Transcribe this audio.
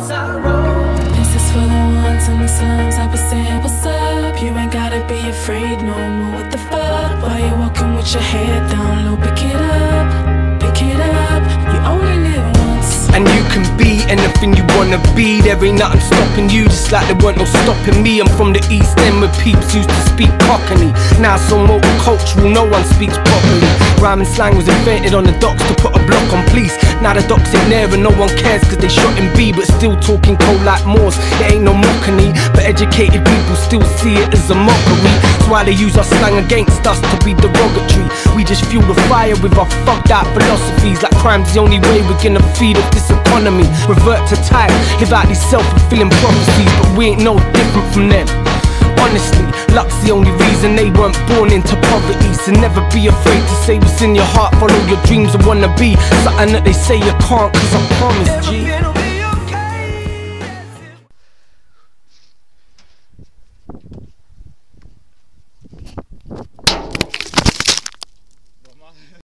as I roll. This is for the ones in the slums that be saying what's up. You ain't gotta be afraid no more, what the fuck. Why you walking with your head down low? Pick it up, you only live once. And you can be anything you wanna be. There ain't nothing stopping you, just like there weren't no stopping me. I'm from the East End where peeps used to speak Cockney. Now it's so multicultural, no one speaks properly. Rhyming slang was invented on the docks to put a block on police. Now the docks ain't there and no one cares cause they shot in B. But still talking cold like Morse, it ain't no mockery. But educated people still see it as a mockery. That's why they use our slang against us to be derogatory. We just fuel the fire with our fucked out philosophies. Like crime's the only way we're gonna feed off this economy. Revert to type, live out these self-fulfilling prophecies. But we ain't no different from them. Honestly, luck's the only reason they weren't born into poverty. So never be afraid to say what's in your heart. Follow your dreams and wanna be something that they say you can't, cause I promise, G.